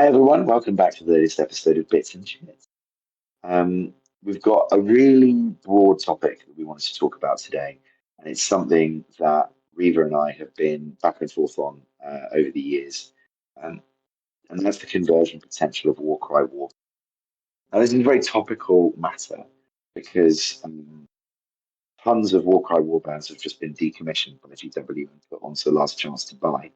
Hi everyone, welcome back to the latest episode of Bits and Chitz. Um, we've got a really broad topic that we wanted to talk about today, and it's something that Reaver and I have been back and forth on over the years, um, and that's the conversion potential of Warcry War. Now, this is a very topical matter because tons of Warcry warbands have just been decommissioned from the GW and put onto the last chance to buy.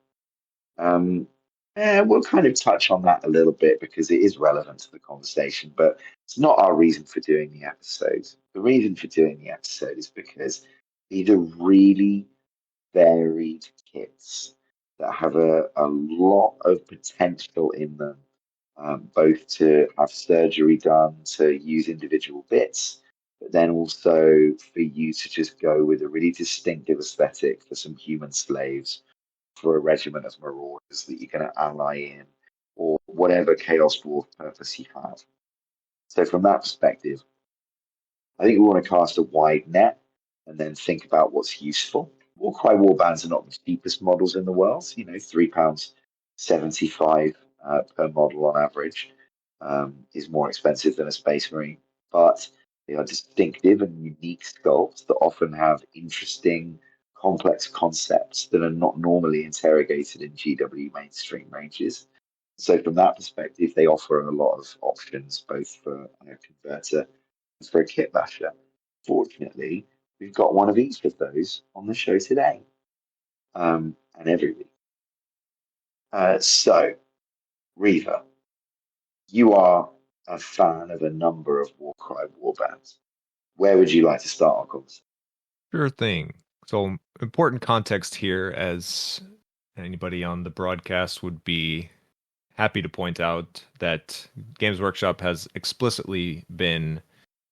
Um, we'll kind of touch on that a little bit because it is relevant to the conversation, but it's not our reason for doing the episode. The reason for doing the episode is because these are really varied kits that have a lot of potential in them, both to have surgery done, to use individual bits, but then also for you to just go with a really distinctive aesthetic for some human slaves for a regiment of marauders that you're going to ally in, or whatever Chaos Dwarf purpose you have. So, from that perspective, I think we want to cast a wide net and then think about what's useful. Warcry warbands are not the cheapest models in the world, you know, £3.75 per model on average is more expensive than a Space Marine, but they are distinctive and unique sculpts that often have interesting, complex concepts that are not normally interrogated in GW mainstream ranges. So, from that perspective, they offer a lot of options, both for a converter and for a kit basher. Fortunately, we've got one of each of those on the show today and every week. So, Reaver, you are a fan of a number of Warcry warbands. Where would you like to start our conversation? Sure thing. So, important context here, as anybody on the broadcast would be happy to point out, that Games Workshop has explicitly been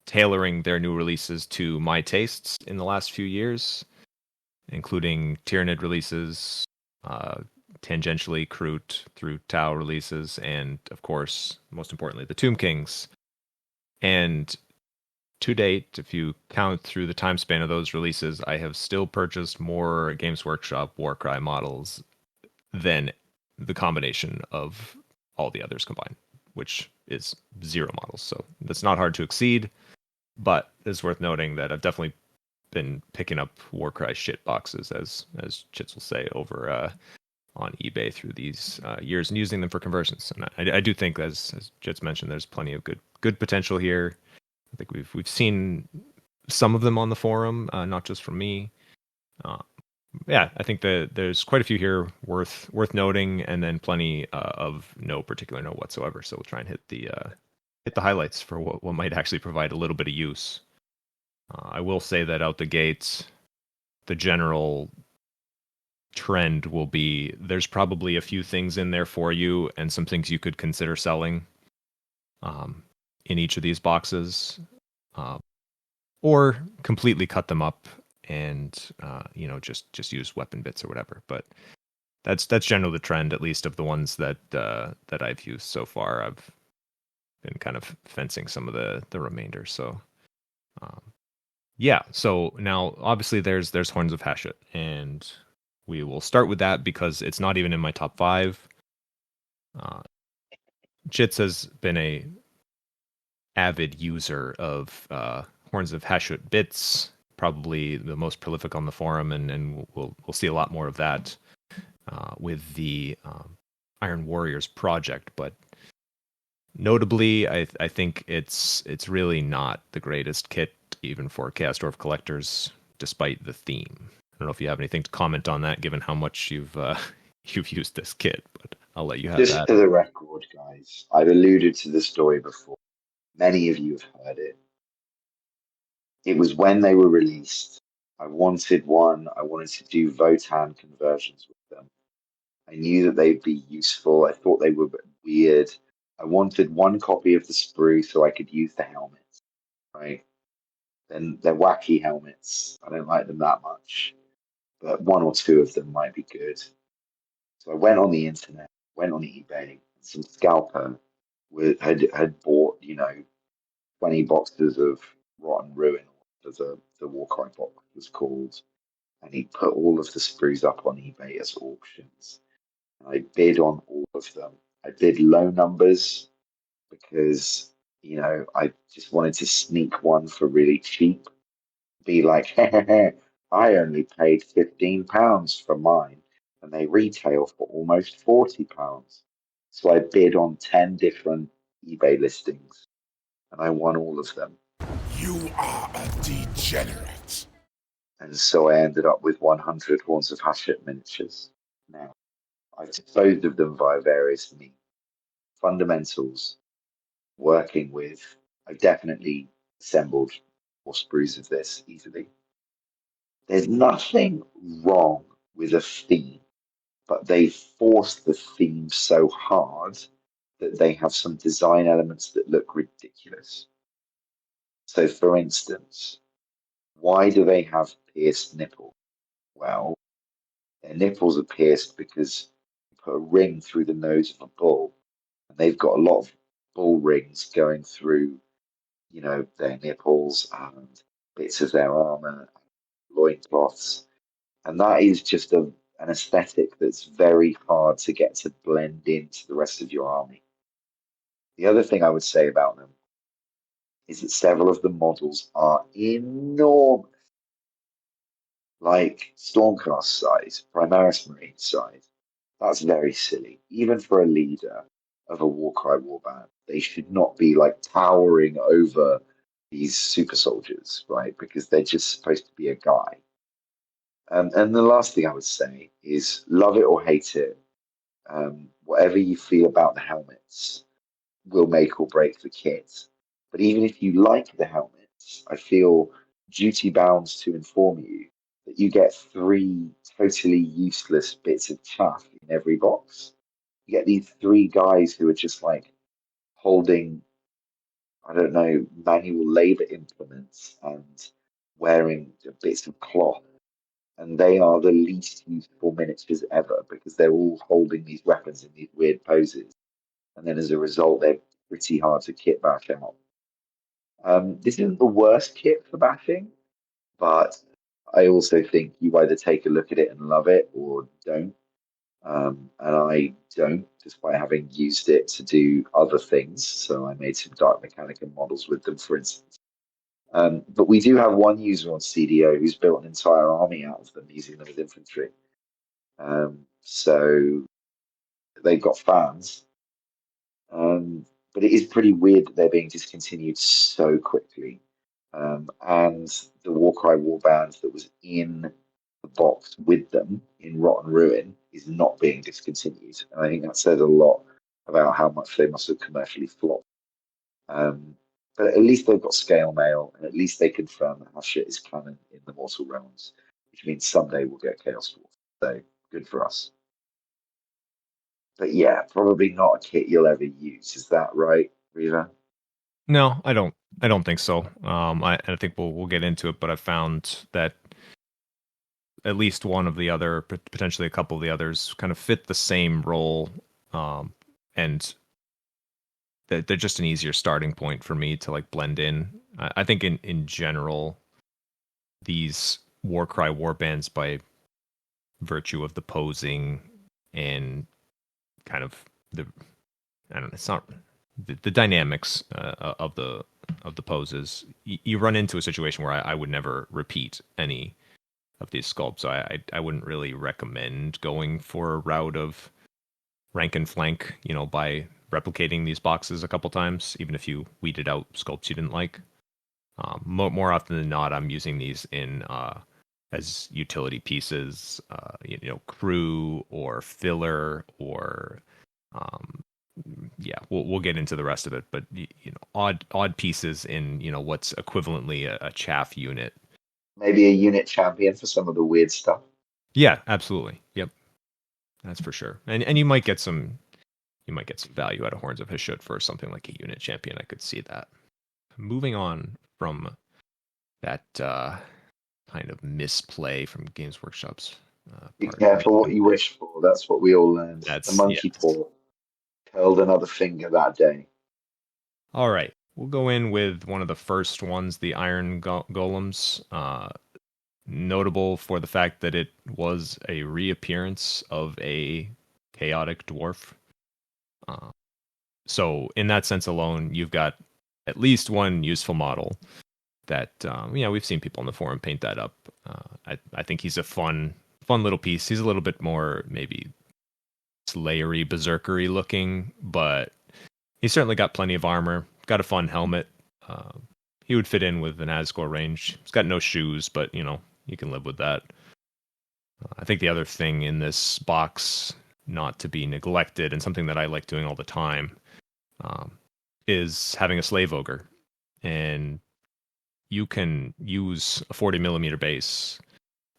tailoring their new releases to my tastes in the last few years, including Tyranid releases, uh, tangentially Kroot through Tau releases, and of course, most importantly, the Tomb Kings. And to date, if you count through the time span of those releases, I have still purchased more Games Workshop Warcry models than the combination of all the others combined, which is 0 models. So that's not hard to exceed, but it's worth noting that I've definitely been picking up Warcry shit boxes, as Chitz will say, over on eBay through these years and using them for conversions. And I do think, as Chitz mentioned, there's plenty of good potential here. I think we've seen some of them on the forum, not just from me. Yeah, I think that there's quite a few here worth noting, and then plenty of no particular note whatsoever. So we'll try and hit the highlights for what might actually provide a little bit of use. I will say that out the gates, the general trend will be there's probably a few things in there for you and some things you could consider selling in each of these boxes, or completely cut them up and just use weapon bits or whatever. But that's generally the trend, at least of the ones that I've used so far. I've been kind of fencing some of the remainder. So yeah. So now obviously there's Horns of Hashut, and we will start with that because it's not even in my top 5. Chitz has been a avid user of Horns of Hashut bits, probably the most prolific on the forum, and we'll see a lot more of that with the Iron Warriors project. But notably, I think it's really not the greatest kit, even for Chaos Dwarf collectors, despite the theme. I don't know if you have anything to comment on that, given how much you've used this kit, but I'll let you have Just that. for the record, guys, I've alluded to the story before. Many of you have heard it. It was when they were released. I wanted one. I wanted to do Votan conversions with them. I knew that they'd be useful. I thought they were a bit weird. I wanted one copy of the sprue so I could use the helmets, right? Then they're wacky helmets. I don't like them that much, but one or two of them might be good. So I went on the internet, went on eBay, and some scalper had bought, 20 boxes of Rotten Ruin, as the Warcry box was called, and he put all of the sprues up on eBay as auctions. And I bid on all of them, I bid low numbers because, I just wanted to sneak one for really cheap. Be like, I only paid £15 for mine, and they retail for almost £40. So I bid on 10 different eBay listings, and I won all of them. You are a degenerate. And so I ended up with 100 Horns of Hashut miniatures. Now, I've disposed of them via various means. Fundamentals, working with, I've definitely assembled more sprues of this easily. There's nothing wrong with a theme, but they force the theme so hard that they have some design elements that look ridiculous. So, for instance, why do they have pierced nipple? Well, their nipples are pierced because you put a ring through the nose of a bull, and they've got a lot of bull rings going through, their nipples and bits of their armor, loincloths. And that is just an aesthetic that's very hard to get to blend into the rest of your army. The other thing I would say about them is that several of the models are enormous, like Stormcast size, Primaris Marine size. That's very silly. Even for a leader of a Warcry warband, they should not be like towering over these super soldiers, right? Because they're just supposed to be a guy. And the last thing I would say is love it or hate it. Whatever you feel about the helmets will make or break the kit. But even if you like the helmets, I feel duty bound to inform you that you get three totally useless bits of chaff in every box. You get these three guys who are just like holding, I don't know, manual labor implements and wearing bits of cloth, and they are the least useful miniatures ever because they're all holding these weapons in these weird poses, and then as a result, they're pretty hard to kit bash out. This isn't the worst kit for bashing, but I also think you either take a look at it and love it or don't. And I don't, despite having used it to do other things. So I made some Dark Mechanicum models with them, for instance. But we do have one user on CDO who's built an entire army out of them using them as infantry. So they've got fans. But it is pretty weird that they're being discontinued so quickly. And the Warcry warband that was in the box with them in Rotten Ruin is not being discontinued. And I think that says a lot about how much they must have commercially flopped. But at least they've got scale mail, and at least they confirm that Hashut is canon in the Mortal Realms, which means someday we'll get Chaos Dwarf. So good for us. But yeah, probably not a kit you'll ever use. Is that right, Reaver? No, I don't. I don't think so. I think we'll get into it, but I found that at least one of the other, potentially a couple of the others, kind of fit the same role, and they're just an easier starting point for me to like blend in. I think in general, these Warcry warbands, by virtue of the posing and kind of the, I don't know, it's not the dynamics of the poses. You run into a situation where I would never repeat any of these sculpts. So I wouldn't really recommend going for a route of rank and flank, by replicating these boxes a couple times, even if you weeded out sculpts you didn't like. More often than not, I'm using these in as utility pieces, crew or filler or yeah, we'll get into the rest of it, but odd pieces in what's equivalently a chaff unit. Maybe a unit champion for some of the weird stuff. Yeah, absolutely. Yep, that's for sure. And you might get some value out of Horns of Hashut for something like a unit champion. I could see that. Moving on from that kind of misplay from Games Workshop's. Be careful what you wish for. That's what we all learned. That's The monkey paw curled another finger that day. All right. We'll go in with one of the first ones, the Iron Golems. Notable for the fact that it was a reappearance of a chaotic dwarf. So in that sense alone, you've got at least one useful model that we've seen people on the forum paint that up. I think he's a fun little piece. He's a little bit more maybe slayery, berserkery looking, but he's certainly got plenty of armor. Got a fun helmet. He would fit in with an Asgore range. He's got no shoes, but you can live with that. I think the other thing in this box, not to be neglected, and something that I like doing all the time, is having a slave ogre. And you can use a 40 millimeter base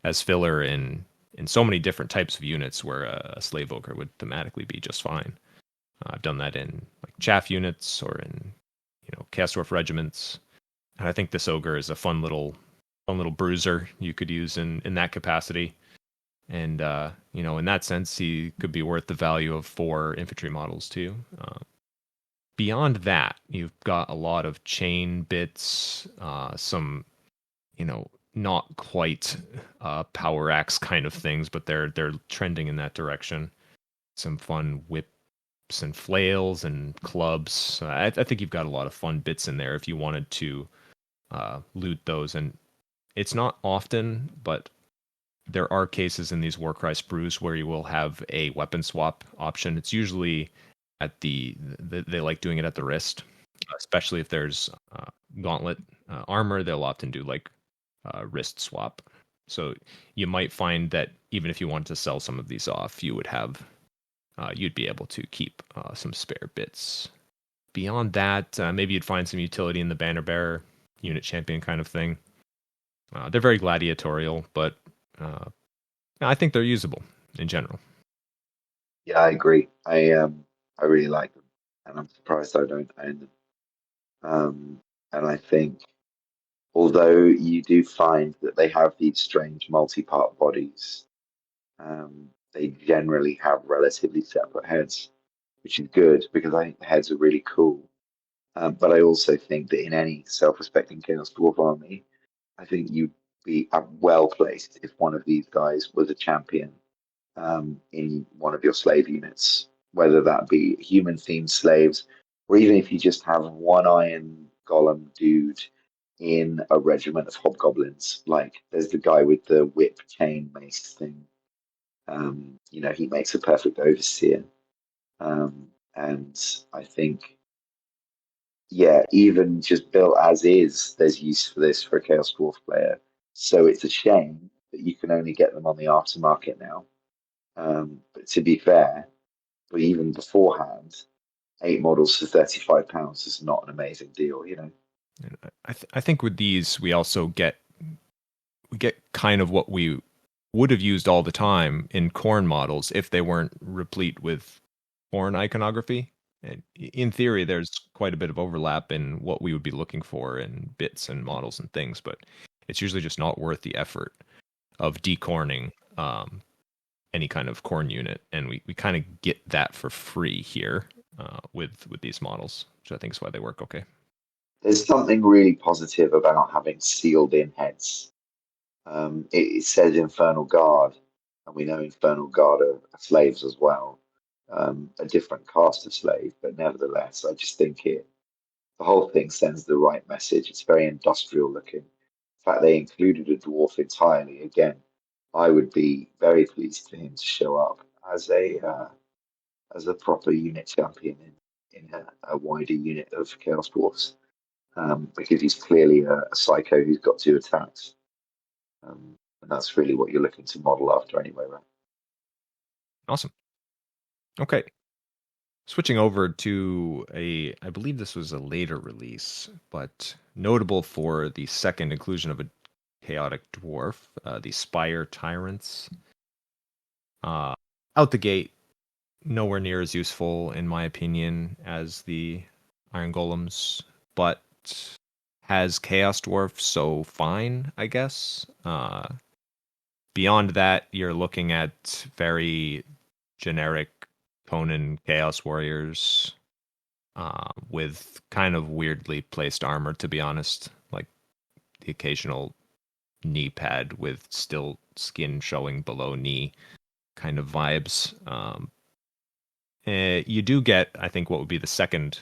as filler in so many different types of units where a slave ogre would thematically be just fine. I've done that in like chaff units or in Chaos Dwarf regiments, and I think this ogre is a fun little bruiser you could use in that capacity. And in that sense, he could be worth the value of 4 infantry models too. Beyond that, you've got a lot of chain bits, some not quite power axe kind of things, but they're trending in that direction. Some fun whips and flails and clubs. I think you've got a lot of fun bits in there if you wanted to loot those. And it's not often, but there are cases in these Warcry sprues where you will have a weapon swap option. It's usually at they like doing it at the wrist, especially if there's gauntlet armor. They'll often do like wrist swap. So you might find that even if you wanted to sell some of these off, you would have you'd be able to keep some spare bits. Beyond that, maybe you'd find some utility in the banner bearer, unit champion kind of thing. They're very gladiatorial, but I think they're usable in general. Yeah, I agree. I really like them, and I'm surprised I don't own them. And I think, although you do find that they have these strange multi-part bodies, they generally have relatively separate heads, which is good because I think the heads are really cool. But I also think that in any self-respecting Chaos Dwarf army, I think you'd be well placed if one of these guys was a champion in one of your slave units, whether that be human-themed slaves, or even if you just have one iron golem dude in a regiment of hobgoblins. Like there's the guy with the whip chain mace thing. He makes a perfect overseer. And I think, yeah, even just built as is, there's use for this for a Chaos Dwarf player. So it's a shame that you can only get them on the aftermarket now. But to be fair, but even beforehand, 8 models for £35 is not an amazing deal, I think with these, we also get kind of what we would have used all the time in Khorne models if they weren't replete with Khorne iconography. And in theory, there's quite a bit of overlap in what we would be looking for in bits and models and things, but it's usually just not worth the effort of decorning any kind of Khorne unit, and we kind of get that for free here with these models, which I think is why they work okay. There's something really positive about having sealed in heads. It says Infernal Guard, and we know Infernal Guard are slaves as well. A different caste of slave, but nevertheless, I just think the whole thing sends the right message. It's very industrial looking. In fact, they included a dwarf entirely. Again, I would be very pleased for him to show up as a proper unit champion in a wider unit of Chaos Dwarfs, because he's clearly a psycho who's got 2 attacks. And that's really what you're looking to model after anyway, right? Awesome. Okay. Switching over to I believe this was a later release, but notable for the second inclusion of a chaotic dwarf, the Spire Tyrants. Out the gate, nowhere near as useful, in my opinion, as the Iron Golems, but has Chaos Dwarf, so fine, I guess. Beyond that, you're looking at very generic Conan Chaos Warriors with kind of weirdly placed armor, to be honest. Like the occasional knee pad with still skin showing below knee kind of vibes. you do get, I think, what would be the second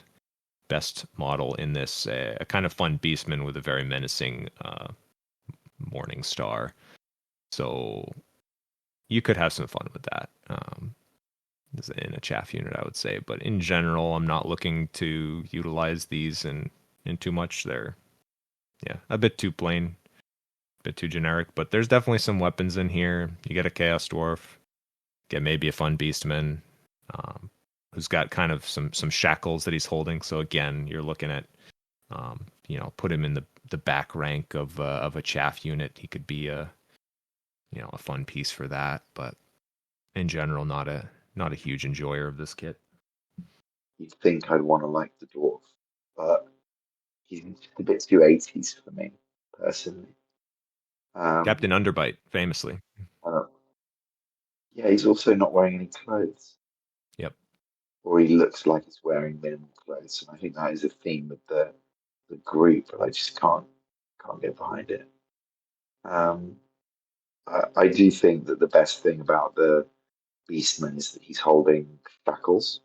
best model in this, a kind of fun beastman with a very menacing morning star. So you could have some fun with that in a chaff unit, I would say. But in general, I'm not looking to utilize these in too much. They're a bit too plain, a bit too generic. But there's definitely some weapons in here. You get a Chaos Dwarf, get maybe a fun beastman, who's got kind of some shackles that he's holding. So again, you're looking at put him in the back rank of a chaff unit. He could be a fun piece for that, but in general, not a huge enjoyer of this kit. You'd think I'd want to like the dwarf, but he's a bit too 80s for me, personally. Captain Underbite, famously. Yeah, he's also not wearing any clothes. Yep. Or he looks like he's wearing minimal clothes, and I think that is a theme of the group, but I just can't get behind it. I do think that the best thing about the Beastman is that he's holding shackles.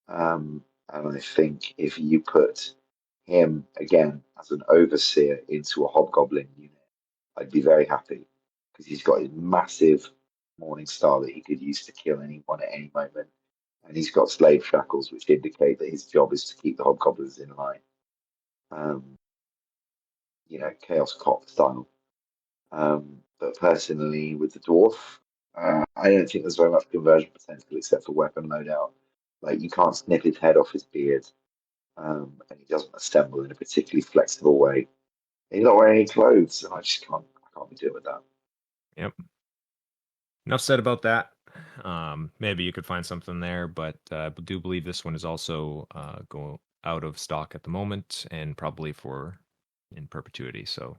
And I think if you put him again as an overseer into a hobgoblin unit, I'd be very happy because he's got his massive morning star that he could use to kill anyone at any moment, and he's got slave shackles, which indicate that his job is to keep the hobgoblins in line. Chaos cop style. But personally, with the dwarf, I don't think there's very much conversion potential except for weapon loadout. Like, you can't snip his head off his beard, and he doesn't assemble in a particularly flexible way. He's not wearing any clothes, and I can't be doing with that. Yep. Enough said about that. Maybe you could find something there, but I do believe this one is also going out of stock at the moment and probably in perpetuity. So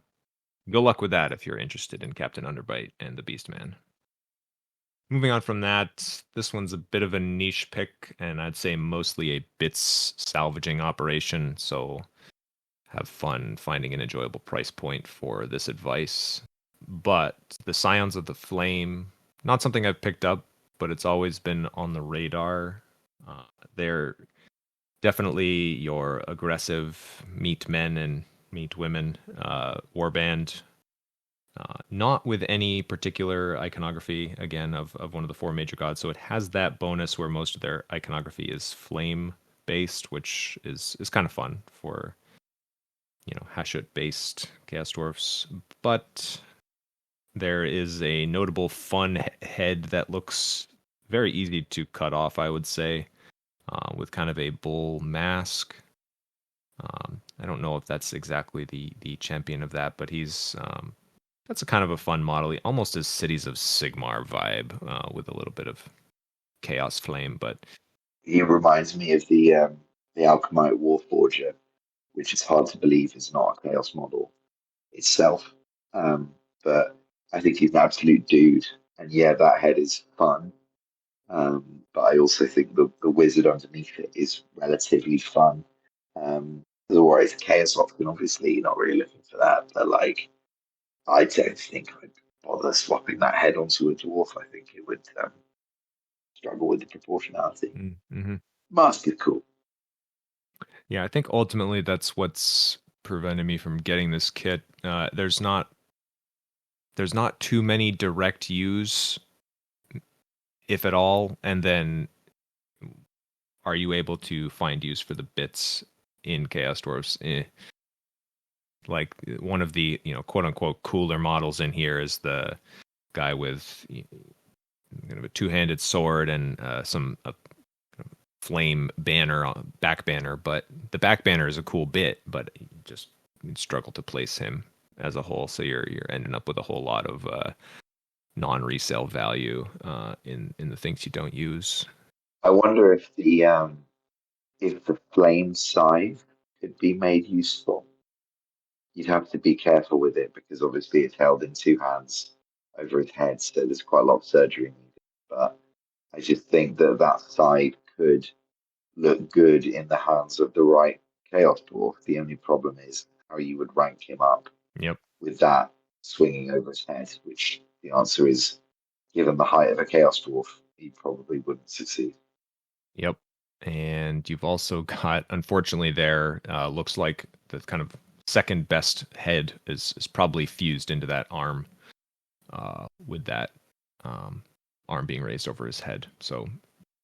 good luck with that if you're interested in Captain Underbite and the Beastman. Moving on from that, this one's a bit of a niche pick, and I'd say mostly a Bitz salvaging operation. So have fun finding an enjoyable price point for this advice. But the Scions of the Flame, not something I've picked up, but it's always been on the radar. They're definitely your aggressive meat men and meat women warband. Not with any particular iconography, again, of one of the four major gods. So it has that bonus where most of their iconography is flame based, which is kind of fun for Hashut based Chaos Dwarfs. But there is a notable fun head that looks very easy to cut off, I would say, with kind of a bull mask. I don't know if that's exactly the champion of that, but he's that's a kind of a fun model. He almost has Cities of Sigmar vibe with a little bit of Chaos Flame, but he reminds me of the Alchemite Warforger, which is hard to believe is not a Chaos model itself. But I think he's an absolute dude, and yeah, that head is fun. But I also think the wizard underneath it is relatively fun. Otherwise, a Chaos option, obviously, you're not really looking for that. But like, I don't think I'd bother swapping that head onto a dwarf. I think it would struggle with the proportionality. Mm-hmm. Mask is cool. Yeah, I think ultimately that's what's prevented me from getting this kit. There's not too many direct use, if at all, and then are you able to find use for the bits in Chaos Dwarfs? Like one of the quote unquote cooler models in here is the guy with kind of a two-handed sword and some flame banner, back banner, but the back banner is a cool bit, but you just struggle to place him as a whole, so you're ending up with a whole lot of non-resale value in the things you don't use. I wonder if the flame scythe could be made useful. You'd have to be careful with it because obviously it's held in two hands over his head, so there's quite a lot of surgery needed. But I just think that side could look good in the hands of the right Chaos Dwarf. The only problem is how you would rank him up. Yep. With that swinging over his head, which the answer is, given the height of a Chaos Dwarf, he probably wouldn't succeed. Yep. And you've also got, unfortunately, there looks like the kind of second best head is probably fused into that arm, with that um, arm being raised over his head. So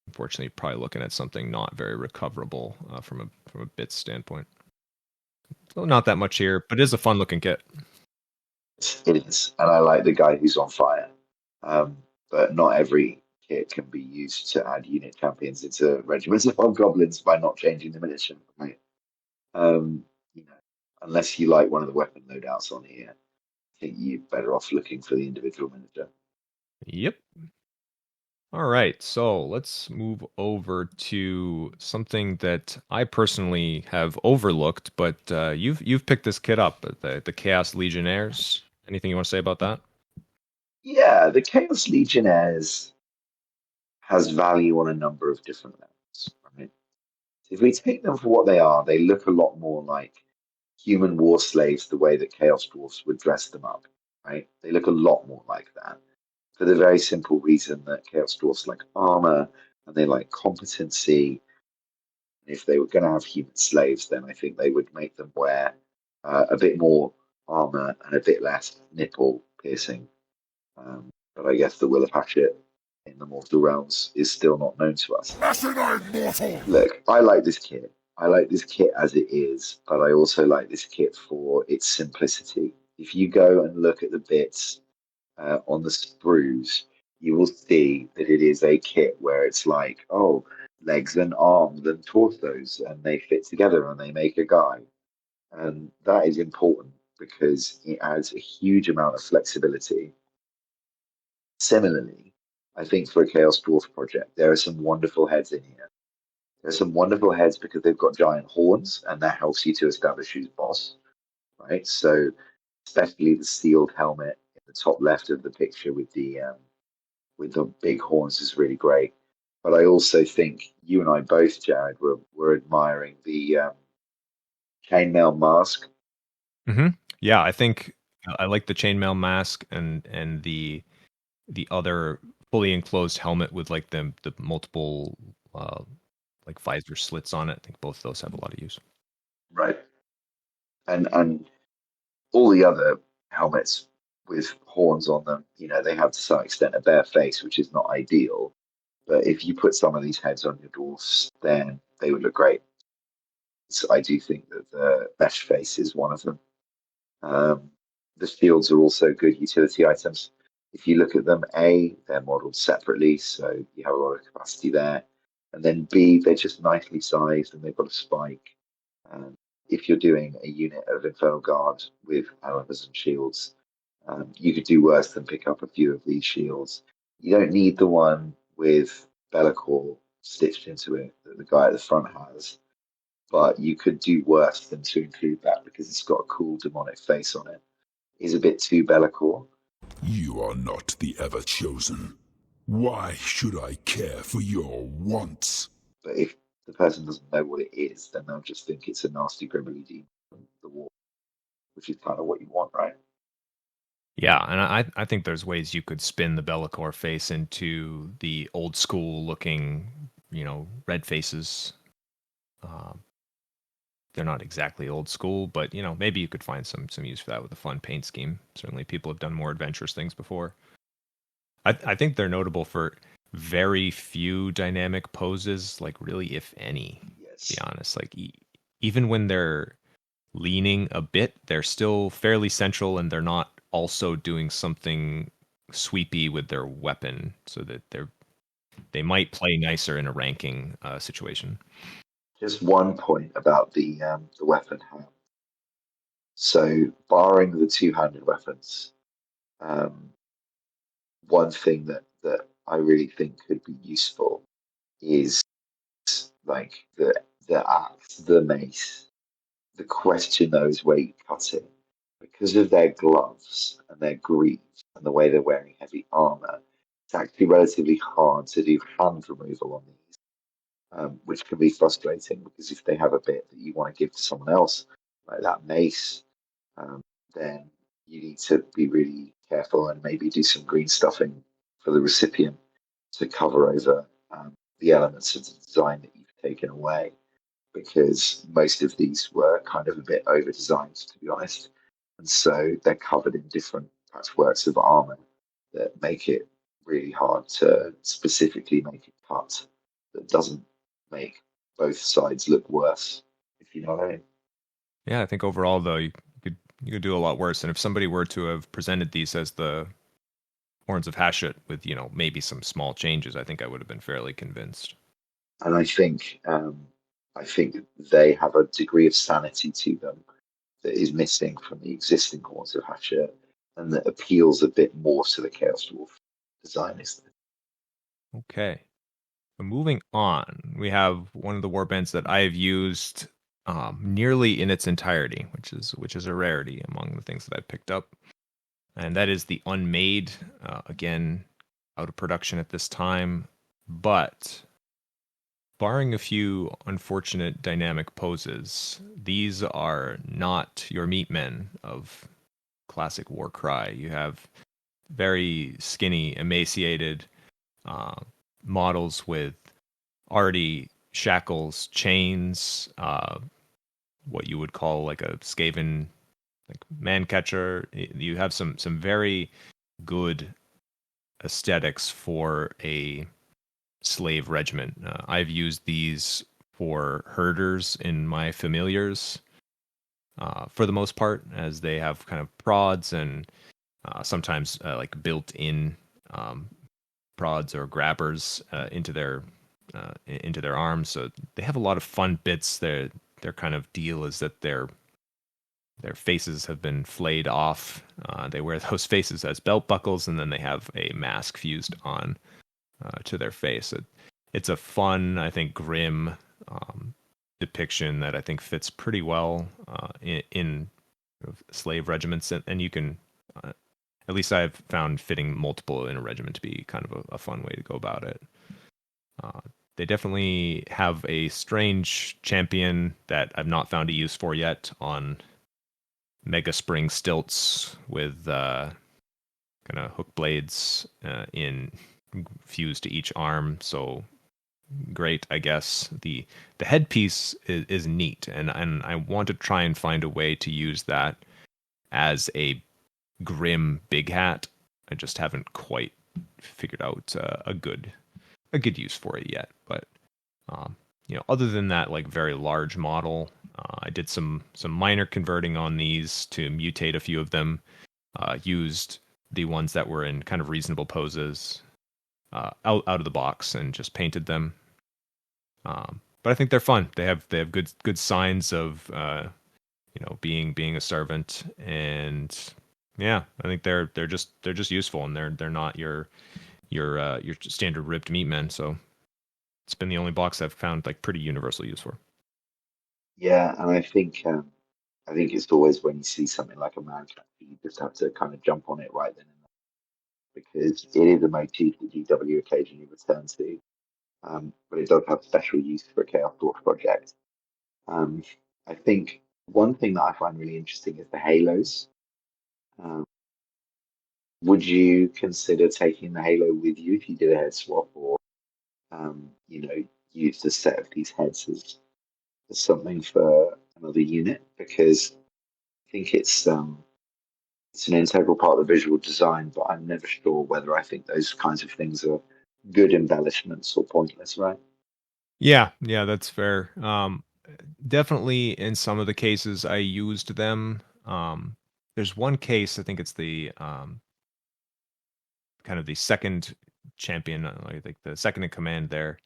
unfortunately, probably looking at something not very recoverable from a Bitz standpoint. So not that much here, but it is a fun looking kit. It is, and I like the guy who's on fire. Um, but not every kit can be used to add unit champions into regiments of hobgoblins by not changing the miniature, right? Um, you know, unless you like one of the weapon loadouts on here, I think you're better off looking for the individual miniature. Yep. All right, so let's move over to something that I personally have overlooked, but you've picked this kit up, the Chaos Legionnaires. Anything you want to say about that? Yeah, the Chaos Legionnaires has value on a number of different levels, right? If we take them for what they look a lot more like human war slaves the way that Chaos Dwarfs would dress them up, right? They look a lot more like that for the very simple reason that Chaos Dwarfs like armor and they like competency. If they were going to have human slaves, then I think they would make them wear a bit more armor and a bit less nipple piercing. But I guess the will of Hatchet in the mortal realms is still not known to us. Asinine mortal! Look, I like this kit. I like this kit as it is, but I also like this kit for its simplicity. If you go and look at the bits on the sprues, you will see that it is a kit where it's like, oh, legs and arms and torsos, and they fit together and they make a guy. And that is important because it adds a huge amount of flexibility. Similarly, I think for a Chaos Dwarf project, there are some wonderful heads in here. There's some wonderful heads because they've got giant horns, and that helps you to establish who's boss, right? So, especially the sealed helmet in the top left of the picture with the big horns is really great. But I also think you and I both, Jared, were admiring the chainmail mask. Mm-hmm. Yeah, I think I like the chainmail mask and the other fully enclosed helmet with like the multiple like visor slits on it. I think both of those have a lot of use. Right. And all the other helmets with horns on them, they have to some extent a bare face, which is not ideal. But if you put some of these heads on your dwarfs, then they would look great. So I do think that the mesh face is one of them. Um, the shields are also good utility items. If you look at them, A, they're modeled separately, so you have a lot of capacity there. And then B, they're just nicely sized and they've got a spike. Um, if you're doing a unit of Infernal Guard with armors and shields, you could do worse than pick up a few of these shields. You don't need the one with Be'lakor stitched into it that the guy at the front has, but you could do worse than to include that because it's got a cool demonic face on it. Is a bit too Be'lakor. You are not the ever-chosen. Why should I care for your wants? But if the person doesn't know what it is, then they'll just think it's a nasty gribbly demon from the war, which is kind of what you want, right? Yeah, and I think there's ways you could spin the Be'lakor face into the old school looking, red faces. Um, they're not exactly old school, but maybe you could find some use for that with a fun paint scheme. Certainly, people have done more adventurous things before. I think they're notable for very few dynamic poses, like really, if any. Yes. To be honest, like even when they're leaning a bit, they're still fairly central, and they're not also doing something sweepy with their weapon, so that they might play nicer in a ranking situation. Just one point about the weapon hand. So, barring the two-handed weapons, one thing that I really think could be useful is like the axe, the mace. The question though is where you cut it. Because of their gloves and their greaves and the way they're wearing heavy armor, it's actually relatively hard to do hand removal on these, which can be frustrating because if they have a bit that you want to give to someone else, like that mace, then you need to be really careful and maybe do some green stuffing for the recipient to cover over the elements of the design that you've taken away, because most of these were kind of a bit over designed, to be honest. And so they're covered in different patchworks of armor that make it really hard to specifically make a cut that doesn't make both sides look worse, if you know what I mean. Yeah, I think overall though you could do a lot worse. And if somebody were to have presented these as the Horns of Hashut with, maybe some small changes, I think I would have been fairly convinced. And I think they have a degree of sanity to them that is missing from the existing Horns of Hashut, and that appeals a bit more to the Chaos Dwarf design. Okay. Moving on, we have one of the warbands that I have used nearly in its entirety, which is a rarity among the things that I picked up, and that is the Unmade. Again, out of production at this time, but barring a few unfortunate dynamic poses, these are not your meat men of classic Warcry. You have very skinny, emaciated models with already shackles, chains, what you would call like a Skaven like man catcher. You have some very good aesthetics for a slave regiment. I've used these for herders in my familiars for the most part, as they have kind of prods and sometimes like built-in prods or grabbers into their arms. So they have a lot of fun bits. Their kind of deal is that their faces have been flayed off. They wear those faces as belt buckles, and then they have a mask fused on to their face. It's a fun, I think, grim depiction that I think fits pretty well in slave regiments, and you can, at least I've found fitting multiple in a regiment to be kind of a fun way to go about it. They definitely have a strange champion that I've not found a use for yet on Mega Spring stilts with kind of hook blades in fused to each arm. So great, I guess. The headpiece is neat, and I want to try and find a way to use that as a grim big hat. I just haven't quite figured out a good use for it yet. But other than that, like very large model, I did some minor converting on these to mutate a few of them. Used the ones that were in kind of reasonable poses out of the box and just painted them. But I think they're fun. They have good signs of being a servant, and yeah, I think they're just useful, and they're not your standard ripped meat men. So it's been the only box I've found like pretty universal use for. Yeah, and I think it's always when you see something like a man trap, you just have to kind of jump on it right then and there, because it is a motif that GW occasionally return to, but it does have special use for a Chaos Dwarf project. Um, I think one thing that I find really interesting is the halos. Um, would you consider taking the halo with you if you did a head swap, or use the set of these heads as something for another unit? Because I think it's an integral part of the visual design, but I'm never sure whether I think those kinds of things are good embellishments or pointless, right? Yeah, that's fair. Definitely in some of the cases I used them. There's one case, I think it's the kind of the second champion, like the second in command there,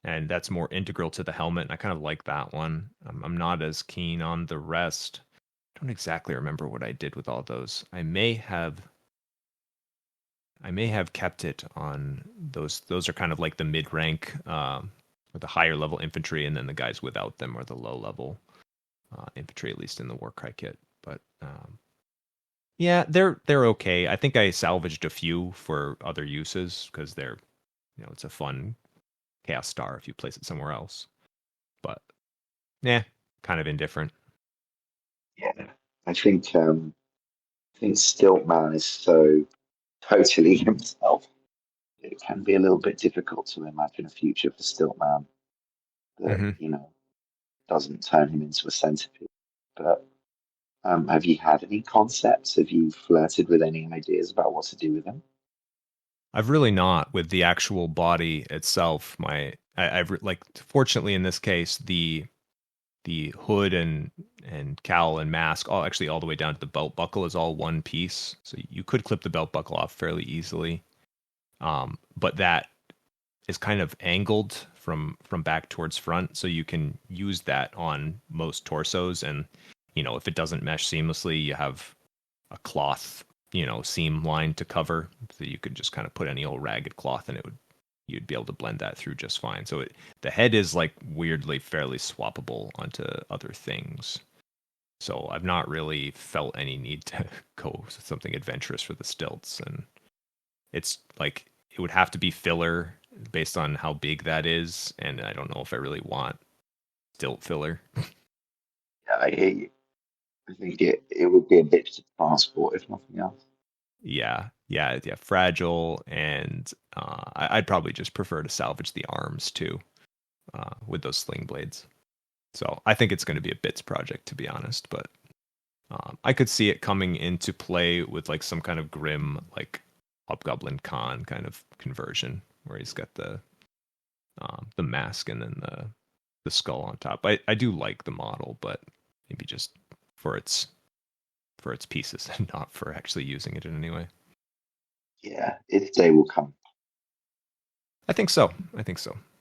and that's more integral to the helmet. And I kind of like that one. I'm not as keen on the rest. I don't exactly remember what I did with all those. I may have kept it on those. Those are kind of like the mid rank, or the higher level infantry, and then the guys without them are the low level infantry, at least in the Warcry kit. But yeah, they're okay. I think I salvaged a few for other uses because they're, it's a fun Chaos Star if you place it somewhere else. But yeah, kind of indifferent. Yeah, I think Stilt Man is so totally himself. it can be a little bit difficult to imagine a future for Stiltman that, Hmm. doesn't turn him into a centipede. But have you had any concepts? Have you flirted with any ideas about what to do with him? I've really not with the actual body itself. Like, fortunately in this case, the hood and cowl and mask, all the way down to the belt buckle, is all one piece. So you could clip the belt buckle off fairly easily. But that is kind of angled from back towards front, so you can use that on most torsos. And if it doesn't mesh seamlessly, you have a cloth seam line to cover, so you could just kind of put any old ragged cloth and you'd be able to blend that through just fine. So the head is like weirdly fairly swappable onto other things. So I've not really felt any need to go with something adventurous for the stilts. And it's like it would have to be filler based on how big that is, and I don't know if I really want stilt filler. Yeah, I hear you. I think it would be a bit to transport, if nothing else. Yeah, fragile, and I'd probably just prefer to salvage the arms too, with those sling blades. So I think it's going to be a Bitz project, to be honest, but I could see it coming into play with like some kind of grim, like Hobgoblin Khan kind of conversion, where he's got the mask and then the skull on top. I do like the model, but maybe just for its pieces and not for actually using it in any way. Yeah, its day will come. I think so.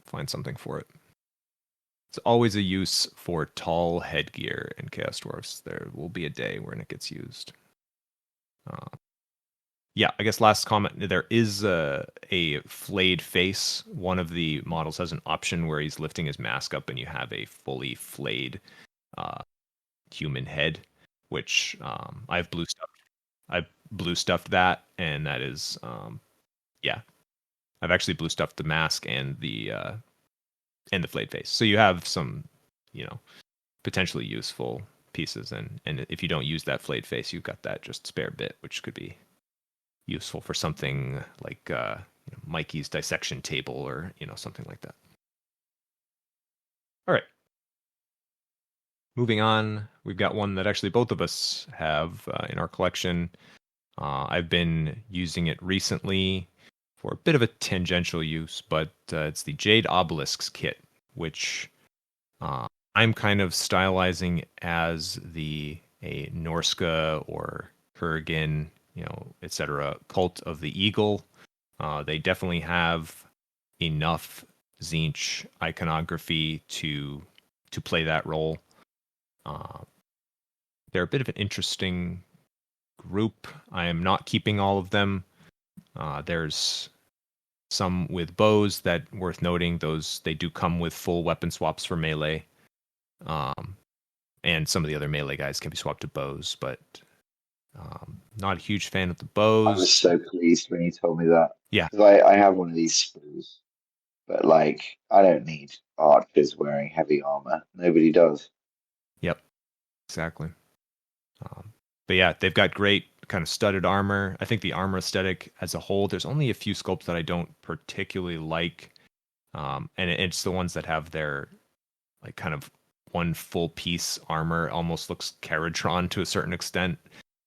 Find something for it. It's always a use for tall headgear in Chaos Dwarfs. There will be a day when it gets used. Yeah, I guess last comment. There is a flayed face. One of the models has an option where he's lifting his mask up and you have a fully flayed human head, which I've blue stuffed that, and that is yeah. I've actually blue stuffed the mask and the flayed face. So you have some, potentially useful pieces, and if you don't use that flayed face, you've got that just spare bit, which could be useful for something like Mikey's dissection table, or something like that. All right. Moving on, we've got one that actually both of us have in our collection. I've been using it recently for a bit of a tangential use, but it's the Jade Obelisks kit, which I'm kind of stylizing as a Norska or Kurgan, etc. cult of the eagle. They definitely have enough Tzeentch iconography to play that role. They're a bit of an interesting group. I am not keeping all of them. There's some with bows that worth noting. Those, they do come with full weapon swaps for melee. And some of the other melee guys can be swapped to bows, but not a huge fan of the I was bows. so pleased when you told me that. Yeah. Because I have one of these sprues, but like I don't need archers wearing heavy armor. Nobody does. Yep. Exactly. But yeah, they've got great kind of studded armor. I think the armor aesthetic as a whole, there's only a few sculpts that I don't particularly like. And it's the ones that have their like kind of one full piece armor, almost looks Caradron to a certain extent.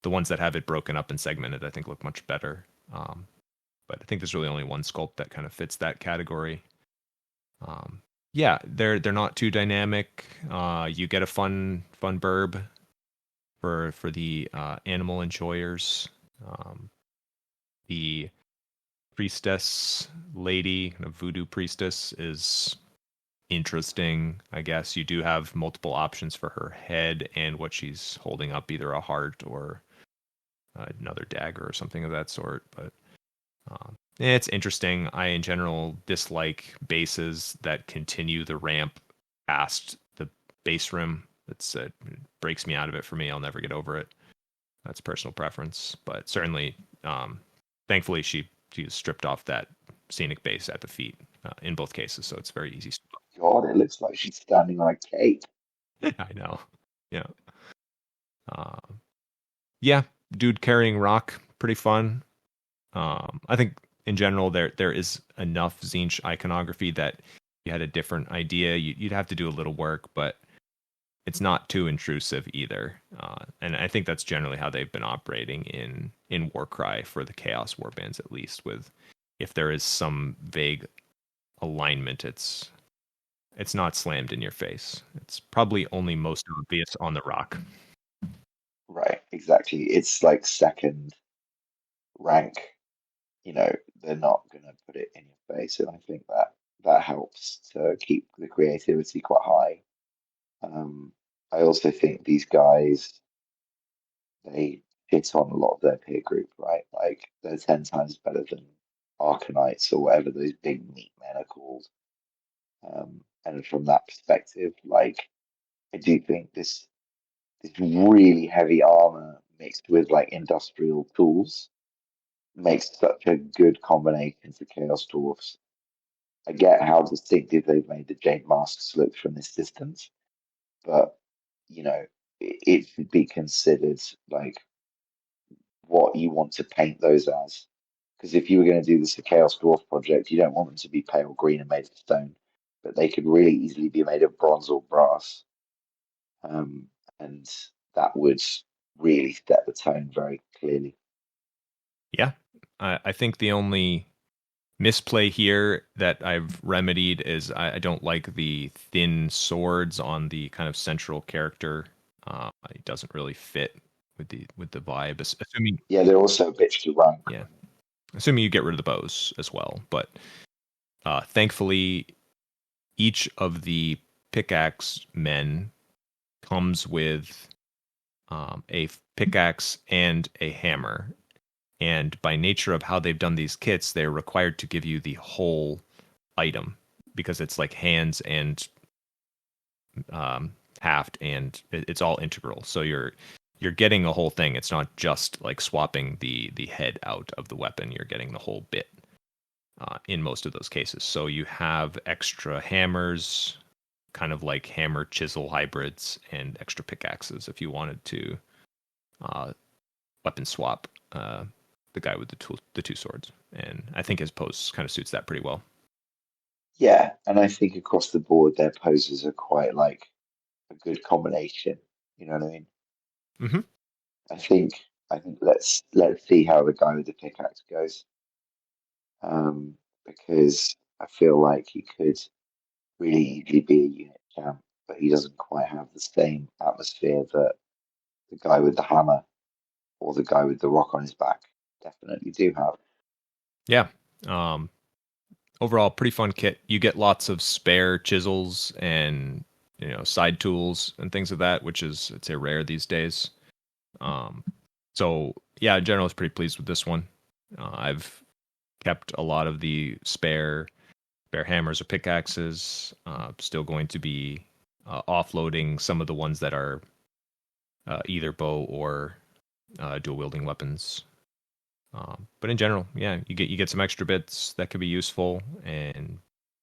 The ones that have it broken up and segmented, I think, look much better. But I think there's really only one sculpt that kind of fits that category. Yeah, they're not too dynamic. You get a fun burb for the animal enjoyers. The priestess lady, kind of voodoo priestess, is interesting. I guess you do have multiple options for her head and what she's holding up, either a heart or another dagger or something of that sort. But it's interesting. I, in general, dislike bases that continue the ramp past the base rim. It breaks me out of it. For me, I'll never get over it. That's personal preference, but certainly, thankfully, she stripped off that scenic base at the feet in both cases, so it's very easy. God, it looks like she's standing on a cake. I know. Yeah. Yeah, dude carrying rock, pretty fun. I think in general, there is enough Tzeentch iconography that if you had a different idea, you'd have to do a little work, but it's not too intrusive either. And I think that's generally how they've been operating in Warcry for the Chaos Warbands, at least. With if there is some vague alignment, it's not slammed in your face. It's probably only most obvious on the rock. Right, exactly. It's like second rank. They're not going to put it in your face, and I think that helps to keep the creativity quite high. I also think these guys, they hit on a lot of their peer group, right? Like they're 10 times better than Arcanites or whatever those big meat men are called. And from that perspective, like I do think this really heavy armor mixed with like industrial tools makes such a good combination for Chaos Dwarfs. I get how distinctive they've made the Jade masks look from this distance, but it should be considered like what you want to paint those as. Because if you were going to do this a Chaos Dwarf project, you don't want them to be pale green and made of stone, but they could really easily be made of bronze or brass, and that would really set the tone very clearly. Yeah, I think the only misplay here that I've remedied is I don't like the thin swords on the kind of central character. It doesn't really fit with the vibe. Assuming they're also a bitch to run. Yeah, assuming you get rid of the bows as well. But thankfully, each of the pickaxe men comes with a pickaxe and a hammer. And by nature of how they've done these kits, they're required to give you the whole item because it's like hands and haft, and it's all integral. So you're getting a whole thing. It's not just like swapping the head out of the weapon. You're getting the whole bit in most of those cases. So you have extra hammers, kind of like hammer chisel hybrids, and extra pickaxes if you wanted to weapon swap the guy with the two swords. And I think his pose kind of suits that pretty well. Yeah, and I think across the board their poses are quite like a good combination. You know what I mean? Mm-hmm. I think let's see how the guy with the pickaxe goes, because I feel like he could really easily be a unit champ, but he doesn't quite have the same atmosphere that the guy with the hammer or the guy with the rock on his back definitely do have. Yeah. Overall, pretty fun kit. You get lots of spare chisels and side tools and things of that, which is, I'd say, rare these days. So yeah, in general, I was pretty pleased with this one. I've kept a lot of the spare hammers or pickaxes. Still going to be offloading some of the ones that are either bow or dual wielding weapons. But in general, yeah, you get some extra bits that could be useful, and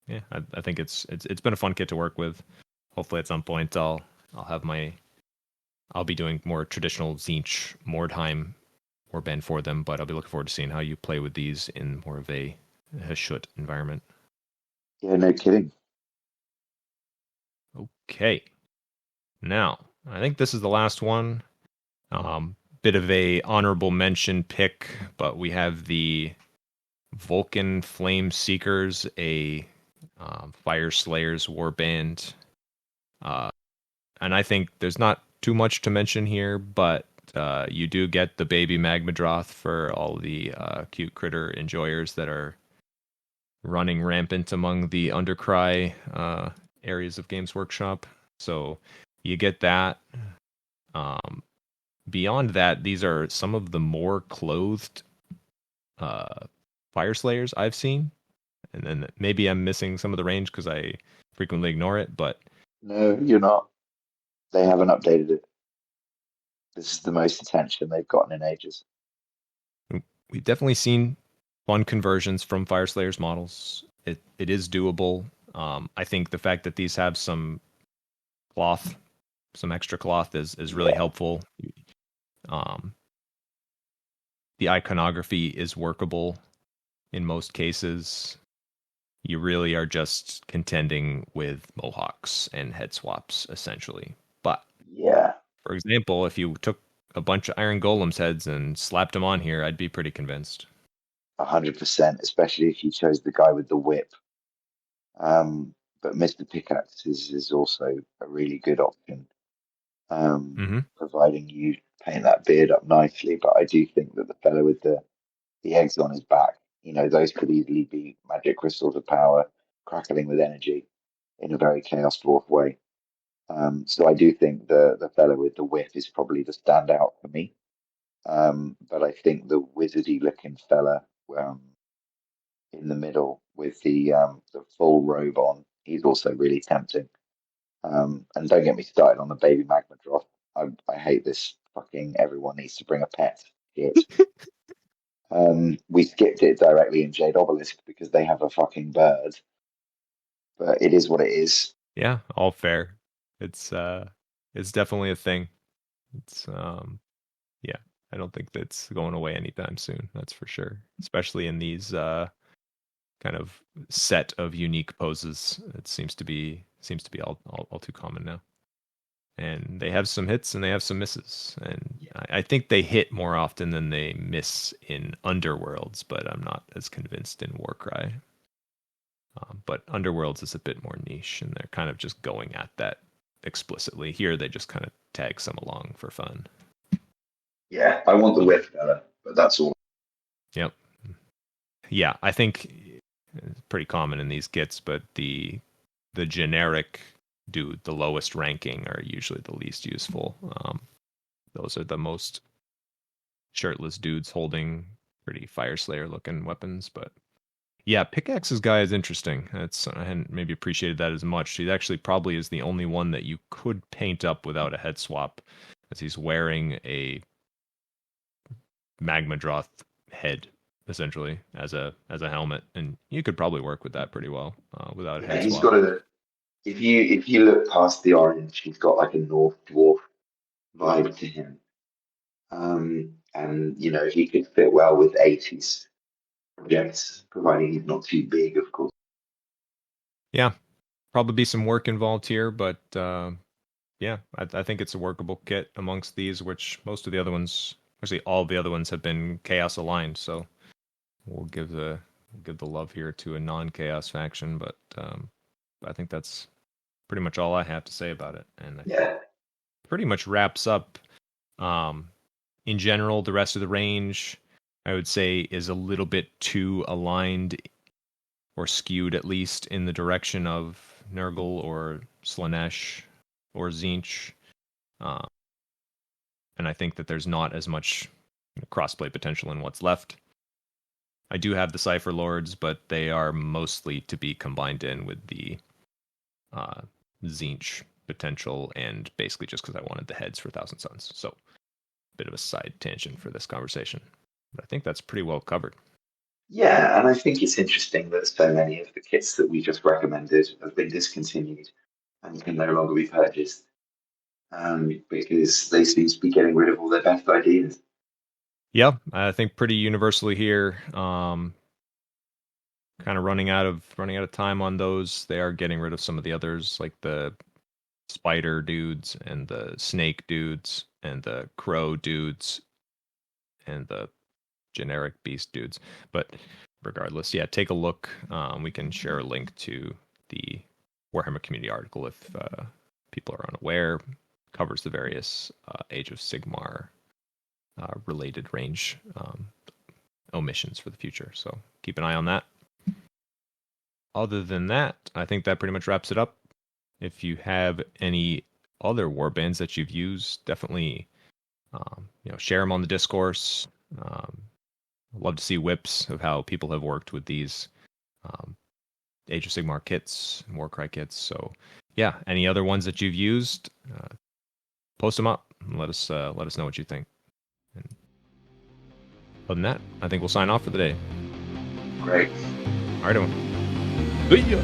yeah, I think it's been a fun kit to work with. Hopefully, at some point, I'll be doing more traditional Tzeentch Mordheim warband for them, but I'll be looking forward to seeing how you play with these in more of a Hashut environment. Yeah, no kidding. Okay, now I think this is the last one. Bit of a honorable mention pick, but we have the Vulcan Flame Seekers, a Fire Slayers warband. And I think there's not too much to mention here, but you do get the baby Magmadroth for all the cute critter enjoyers that are running rampant among the Undercry areas of Games Workshop. So you get that. Beyond that, these are some of the more clothed Fire Slayers I've seen. And then maybe I'm missing some of the range because I frequently ignore it, but... No, you're not. They haven't updated it. This is the most attention they've gotten in ages. We've definitely seen fun conversions from Fire Slayers models. It is doable. I think the fact that these have some cloth, some extra cloth is really helpful. The iconography is workable. in most cases, you really are just contending with mohawks and head swaps, essentially. But, Yeah, for example, if you took a bunch of Iron Golem's heads and slapped them on here, I'd be pretty convinced. 100%, especially if you chose the guy with the whip. But Mr. Pickaxes is also a really good option, Mm-hmm. providing you paint that beard up nicely. But I do think that the fellow with the eggs on his back, those could easily be magic crystals of power, crackling with energy in a very Chaos Dwarf way. So I do think the fellow with the whip is probably the standout for me. But I think the wizardy looking fella in the middle with the full robe on, he's also really tempting. And don't get me started on the baby magma drop. I hate this fucking everyone needs to bring a pet shit. We skipped it directly in Jade Obelisk because they have a fucking bird. But it is what it is. Yeah, all fair. It's definitely a thing. It's yeah, I don't think that's going away anytime soon, that's for sure. Especially in these kind of set of unique poses. It seems to be all too common now. And they have some hits and they have some misses. And I think they hit more often than they miss in Underworlds, but I'm not as convinced in Warcry. But Underworlds is a bit more niche, and they're kind of just going at that explicitly. Here, they just kind of tag some along for fun. Yeah, I want the whip fella, but that's all. Yep. Yeah, I think it's pretty common in these kits, but the generic dude, the lowest ranking, are usually the least useful. Those are the most shirtless dudes holding pretty Fire Slayer looking weapons. But yeah, Pickaxe's guy is interesting. I hadn't maybe appreciated that as much. He actually probably is the only one that you could paint up without a head swap, as he's wearing a Magmadroth head essentially as a helmet, and you could probably work with that pretty well without a head He's swap. got if you look past the orange, he's got like a North Dwarf vibe to him. And he could fit well with 80s projects, providing he's not too big, of course. Yeah, probably be some work involved here, but yeah, I think it's a workable kit amongst these, which most of the other ones, actually all the other ones, have been Chaos aligned. So we'll give the love here to a non-Chaos faction, but I think that's pretty much all I have to say about it, and Yeah, pretty much wraps up. In general, the rest of the range, I would say, is a little bit too aligned or skewed, at least, in the direction of Nurgle or Slaanesh or Tzeentch. And I think that there's not as much crossplay potential in what's left. I do have the Cypher Lords, but they are mostly to be combined in with the Tzeentch potential, and basically just because I wanted the heads for Thousand Suns. So, bit of a side tangent for this conversation. But I think that's pretty well covered. yeah, and I think it's interesting that so many of the kits that we just recommended have been discontinued and can no longer be purchased, because they seem to be getting rid of all their best ideas. Yeah, I think pretty universally here. Kind of running out of time on those. They are getting rid of some of the others, like the spider dudes and the snake dudes and the crow dudes and the generic beast dudes. But regardless, yeah, take a look. We can share a link to the Warhammer community article if people are unaware. Covers the various Age of Sigmar related range omissions for the future. So keep an eye on that. Other than that, I think that pretty much wraps it up. If you have any other warbands that you've used, definitely share them on the discourse. I'd love to see whips of how people have worked with these Age of Sigmar kits and Warcry kits. So yeah, any other ones that you've used, post them up and let us know what you think. And other than that, I think we'll sign off for the day. Great. All right, everyone. See ya.